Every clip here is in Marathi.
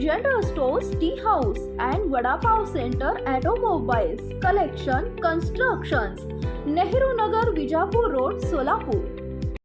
General stores, tea house and vada pav centre, automobiles, collection, constructions, Nehru Nagar, Vijapur road, Solapur.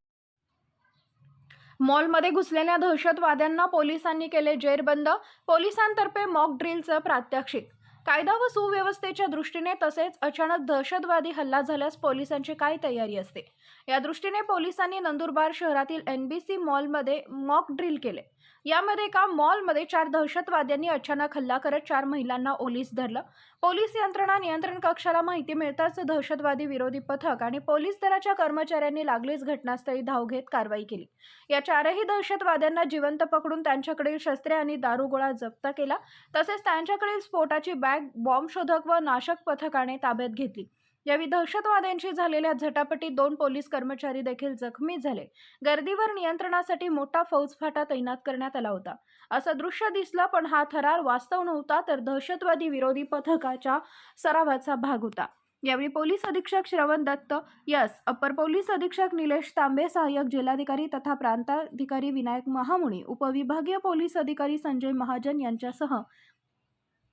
मॉलमध्ये घुसलेल्या दहशतवाद्यांना पोलिसांनी केले जेरबंद. पोलिसांतर्फे मॉक ड्रिलचं प्रात्यक्षिक. कायदा व सुव्यवस्थेच्या दृष्टीने तसेच अचानक दहशतवादी हल्ला झाल्यास पोलिसांची काय तयारी असते, या दृष्टीने पोलिसांनी नंदुरबार शहरातील NBC मॉलमध्ये मॉक ड्रिल केले. यामध्ये एका मॉलमध्ये 4 दहशतवाद्यांनी अचानक हल्ला करत 4 महिलांना ओलीस धरलं. पोलीस यंत्रणा नियंत्रण कक्षाला माहिती मिळताच दहशतवादी विरोधी पथक आणि पोलीस दलाच्या कर्मचाऱ्यांनी लागलीच घटनास्थळी धाव घेत कारवाई केली. या 4ही दहशतवाद्यांना जिवंत पकडून त्यांच्याकडील शस्त्रे आणि दारुगोळा जप्त केला. तसेच त्यांच्याकडील स्फोटाची बॅग, बॉम्बशोधक व नाशक पथकाने ताब्यात घेतली. यावेळी दहशतवाद्यांशी झालेल्या झटापटीत 2 पोलीस कर्मचारी देखील जखमी झाले. गर्दीवर नियंत्रणासाठी मोठा फौजफाटा तैनात करण्यात आला होता. असं दृश्य दिसलं, पण हा थरार वास्तव नव्हता, तर दहशतवादी विरोधी पथकाच्या सरावाचा भाग होता. यावेळी पोलीस अधीक्षक श्रवण दत्त यस, अपर पोलीस अधीक्षक निलेश तांबे, सहाय्यक जिल्हाधिकारी तथा प्रांताधिकारी विनायक महामुनी, उपविभागीय पोलीस अधिकारी संजय महाजन यांच्यासह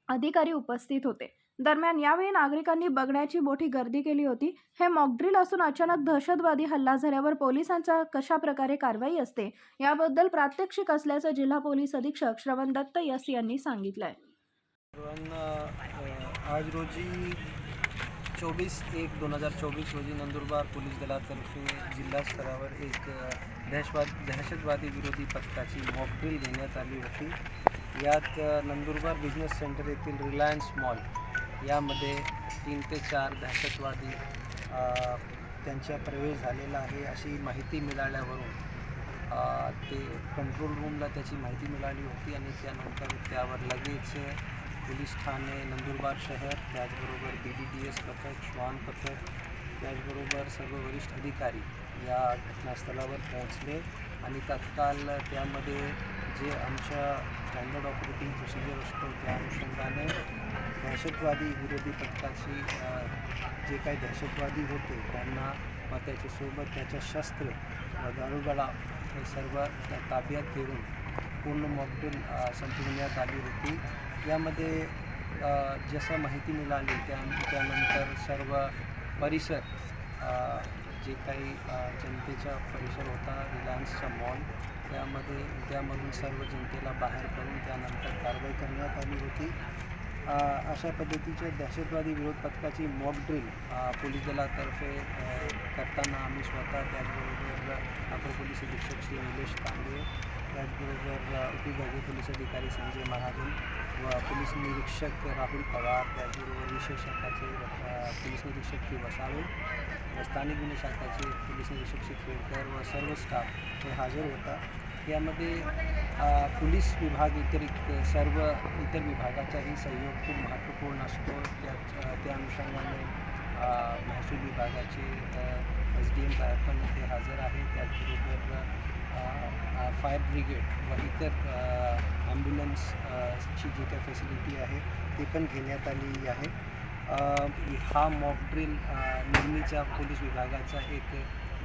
अधिकारी उपस्थित होते. दरम्यान यावेळी नागरिकांनी बघण्याची मोठी गर्दी केली होती. हे मॉकड्रिल असून अचानक दहशतवादी हल्ला झाल्यावर पोलिसांचा कशा प्रकारे कारवाई असते याबद्दल प्रात्यक्षिक असल्याचं जिल्हा पोलीस अधीक्षक श्रवण दत्त यस यांनी सांगितलंय. आज रोजी 24/1/2024 रोजी नंदुरबार पोलीस दलातर्फे जिल्हा स्तरावर एक दहशतवादी विरोधी पथकाची मॉक ड्रिल घेण्यात आली होती. यात नंदुरबार बिझनेस सेंटर येथील रिलायन्स मॉल यामध्ये 3 ते 4 दहशतवादी त्यांचा प्रवेश झालेला आहे अशी माहिती मिळाल्यावरून ते कंट्रोल रूमला त्याची माहिती मिळाली होती आणि त्यानंतर त्यावर लगेच पोलीस ठाणे नंदुरबार शहर, त्याचबरोबर BDDS पथक, श्वान पथक, त्याचबरोबर सर्व वरिष्ठ अधिकारी या घटनास्थळावर पोहोचले आणि तत्काळ त्यामध्ये जे आमच्या स्टँडर्ड ऑपरेटिंग प्रोसिजर असतो त्या अनुषंगाने दहशतवादी विरोधी पथकाची जे काही दहशतवादी होते त्यांना व त्याच्यासोबत त्याच्या शस्त्र व दारुगोळा हे सर्व ताब्यात घेऊन पूर्ण मॉकड्रिल संपविण्यात आली होती. यामध्ये जसं माहिती मिळाली त्यानंतर सर्व परिसर जे काही जनतेचा परिसर होता रिलायन्सचा मॉल त्यामधून सर्व जनतेला बाहेर काढून त्यानंतर कारवाई करण्यात आली होती. अशा पद्धतीच्या दहशतवादी विरोध पथकाची मॉक ड्रिल पोलीस दलातर्फे करताना आम्ही स्वतः, त्याचबरोबर अपर पोलीस अधीक्षक श्री निलेश तांबे, त्याचबरोबर उपविभागीय पोलीस अधिकारी संजय महाजन व पोलीस निरीक्षक राहुल पवार, त्याचबरोबर विशेष शाखाचे पोलीस निरीक्षक श्री वसावे व स्थानिक गुन्हे शाखाचे पोलीस निरीक्षक श्री खेडकर व सर्व स्टाफ हे हजर होता. यामध्ये पोलीस विभाग व्यतिरिक्त सर्व इतर विभागाचाही सहयोग खूप महत्त्वपूर्ण असतो. त्या अनुषंगाने महसूल विभागाचे SDM साहेब पण ते हजर आहे. त्याचबरोबर फायर ब्रिगेड व इतर ॲम्ब्युलन्सची जी काही फॅसिलिटी आहे ते पण घेण्यात आलेली आहे. हा मॉक ड्रिल नेहमीच्या पोलीस विभागाचा एक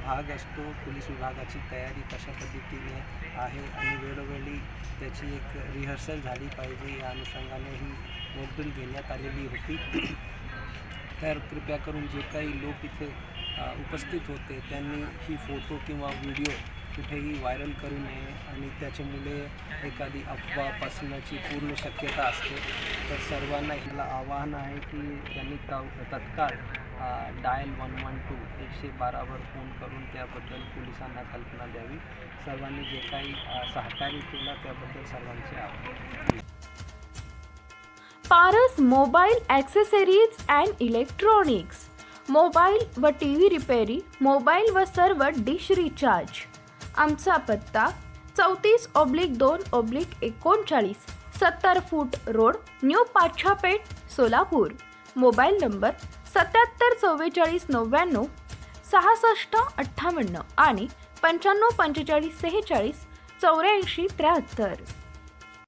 भाग असतो. पोलीस विभागाची तयारी कशा पद्धतीने आहे आणि वेळोवेळी त्याची एक रिहर्सल झाली पाहिजे या अनुषंगाने ही मॉक ड्रिल घेण्यात आलेली होती. तर कृपया करून जे काही लोक इथे उपस्थित होते त्यांनी ही फोटो किंवा व्हिडिओ कुठेही व्हायरल करू नये आणि त्याच्यामुळे एखादी अफवा पसरण्याची पूर्ण शक्यता असते. तर सर्वांना याला आवाहन आहे की त्यांनी तत्काळ डायल 112 फोन करून त्याबद्दल पोलिसांना कल्पना द्यावी. सर्वांनी जे काही सहकार्य केलं त्याबद्दल सर्वांचे आभार. Paras mobile accessories and electronics, mobile व TV रिपेरी, मोबाईल व सर्व डिश रिचार्ज. आमचा पत्ता 34/2/39 70 फूट road, new Pachhapeth, Solapur. Mobile number 77 44 99 66 58 आणि 95 45 46 84 73.